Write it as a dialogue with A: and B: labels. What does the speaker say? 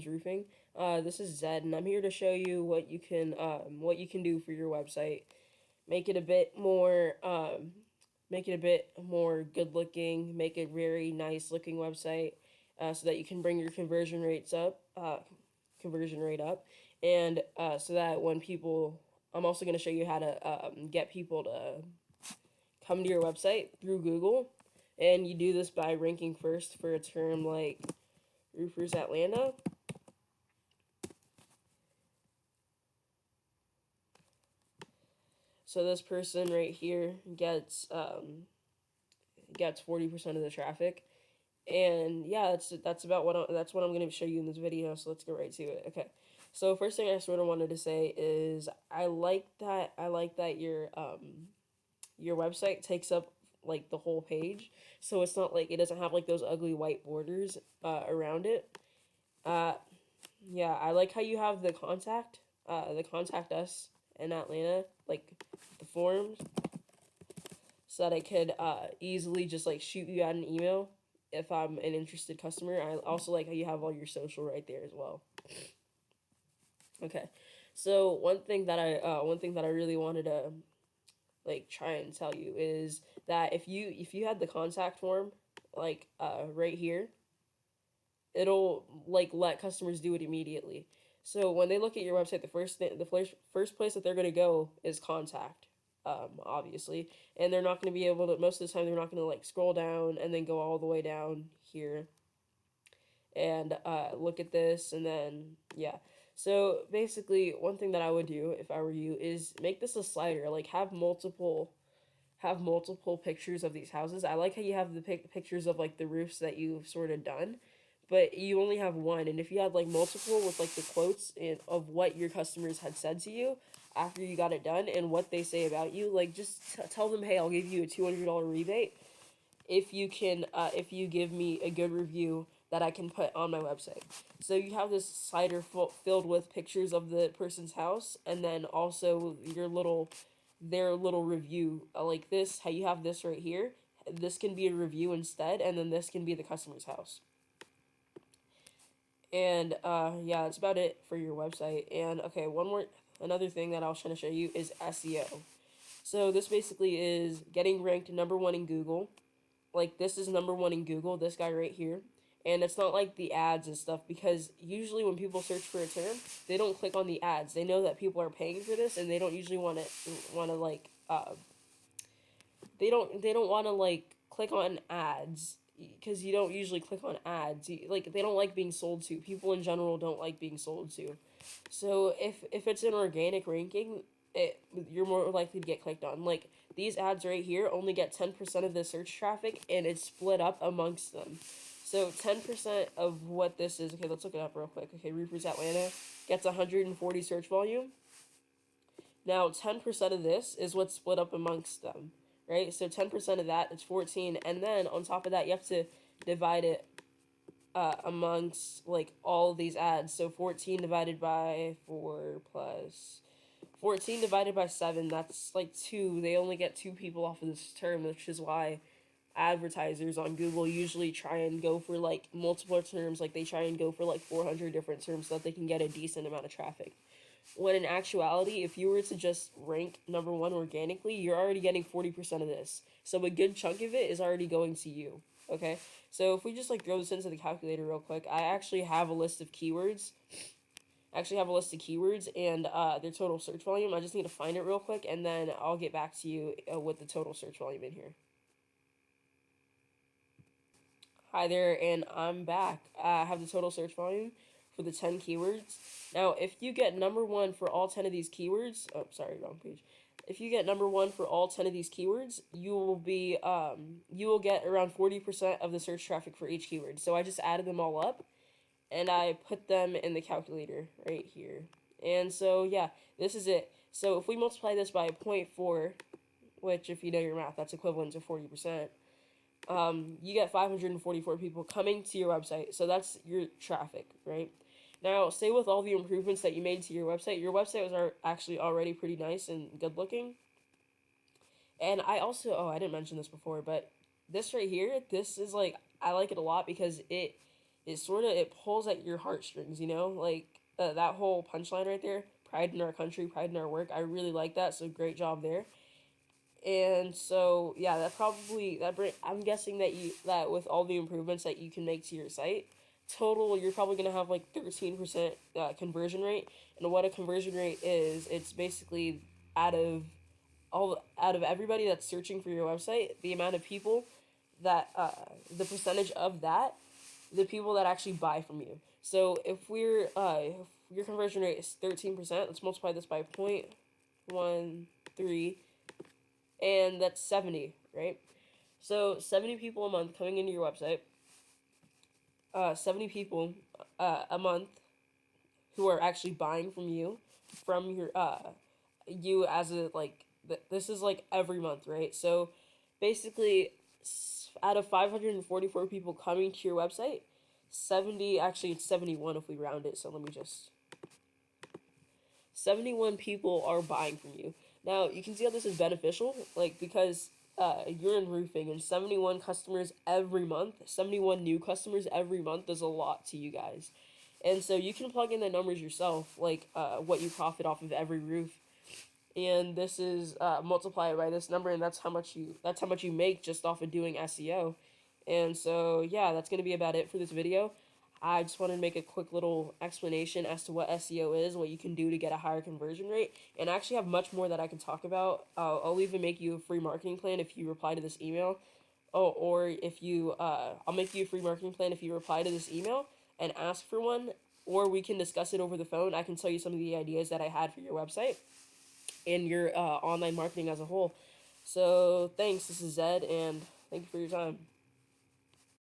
A: Roofing. This is Zed, and I'm here to show you what you can do for your website. Make it a bit more make it a bit more good looking. Make it very nice looking website, so that you can bring your conversion rate up, and so that when people, I'm also going to show you how to get people to come to your website through Google, and you do this by ranking first for a term like Roofers Atlanta. So this person right here gets 40% of the traffic, and yeah, that's what I'm going to show you in this video. So let's get right to it. Okay. So first thing I sort of wanted to say is I like that your website takes up like the whole page, so it's not like it doesn't have like those ugly white borders around it. Uh, yeah, I like how you have the contact us in Atlanta, like the forms, so that I could easily just like shoot you out an email if I'm an interested customer. I also like how you have all your social right there as well. Okay, so one thing that I really wanted to like try and tell you is that if you had the contact form like right here, it'll like let customers do it immediately. So when they look at your website, the first place that they're gonna go is contact, obviously, and they're not gonna be able to. Most of the time, they're not gonna like scroll down and then go all the way down here and look at this, and then yeah. So basically, one thing that I would do if I were you is make this a slider. Like have multiple pictures of these houses. I like how you have the pictures of like the roofs that you've sort of done, but you only have one. And if you had like multiple with like the quotes of what your customers had said to you after you got it done and what they say about you, like just tell them, hey, I'll give you a $200 rebate if you give me a good review that I can put on my website. So you have this slider filled with pictures of the person's house, and then also their little review, like this. How you have this right here. This can be a review instead, and then this can be the customer's house. And yeah, that's about it for your website. And okay, another thing that I was trying to show you is SEO. So this basically is getting ranked number one in Google. Like this is number one in Google, this guy right here. And it's not like the ads and stuff, because usually when people search for a term, they don't click on the ads. They know that people are paying for this, and they don't usually want to like they don't want to like click on ads, because you don't usually click on ads. Like they don't like being sold to. People in general don't like being sold to. So if it's an organic ranking, you're more likely to get clicked on. Like these ads right here only get 10% of the search traffic, and it's split up amongst them. So 10% of what this is, okay, let's look it up real quick. Okay, Roofers Atlanta gets 140 search volume. Now 10% of this is what's split up amongst them, right? So 10% of that is 14, and then on top of that, you have to divide it amongst like all of these ads. So 14 divided by 4 plus 14 divided by 7, that's like 2. They only get 2 people off of this term, which is why advertisers on Google usually try and go for like multiple terms. Like they try and go for like 400 different terms so that they can get a decent amount of traffic. When in actuality, if you were to just rank number one organically, you're already getting 40% of this. So a good chunk of it is already going to you. Okay? So if we just like throw this into the calculator real quick, I actually have a list of keywords. And their total search volume. I just need to find it real quick, and then I'll get back to you with the total search volume in here. Hi there, and I'm back. I have the total search volume for the 10 keywords. Now, if you get number one for all 10 of these keywords, oh, sorry, wrong page. If you get number one for all 10 of these keywords, you will get around 40% of the search traffic for each keyword. So I just added them all up, and I put them in the calculator right here. And so, yeah, this is it. So if we multiply this by 0.4, which if you know your math, that's equivalent to 40%, you get 544 people coming to your website. So that's your traffic, right? Now, say with all the improvements that you made to your website was actually already pretty nice and good looking. And I didn't mention this before, but this right here, this is like, I like it a lot because it pulls at your heartstrings, you know, like that whole punchline right there. Pride in our country, pride in our work. I really like that. So great job there. And so yeah, that probably that bring. I'm guessing that with all the improvements that you can make to your site, total you're probably gonna have like 13% conversion rate. And what a conversion rate is, it's basically out of out of everybody that's searching for your website, the amount of people that the percentage of that, the people that actually buy from you. So if your conversion rate is 13%, let's multiply this by 0.13, and that's 70, right? So 70 people a month coming into your website, 70 people a month who are actually buying from your you as a like this is like every month, right? So basically, out of 544 people coming to your website, 70, actually it's 71 if we round it. So let me just 71 people are buying from you. Now, you can see how this is beneficial, like, because you're in roofing, and 71 customers every month, 71 new customers every month is a lot to you guys. And so you can plug in the numbers yourself, like what you profit off of every roof. And this is multiply it by this number, and that's how much you make just off of doing SEO. And so yeah, that's gonna be about it for this video. I just wanted to make a quick little explanation as to what SEO is, what you can do to get a higher conversion rate, and I actually have much more that I can talk about. I'll even make you a free marketing plan if you reply to this email. Oh, or if you, I'll make you a free marketing plan if you reply to this email and ask for one, or we can discuss it over the phone. I can tell you some of the ideas that I had for your website and your online marketing as a whole. So thanks. This is Zed, and thank you for your time.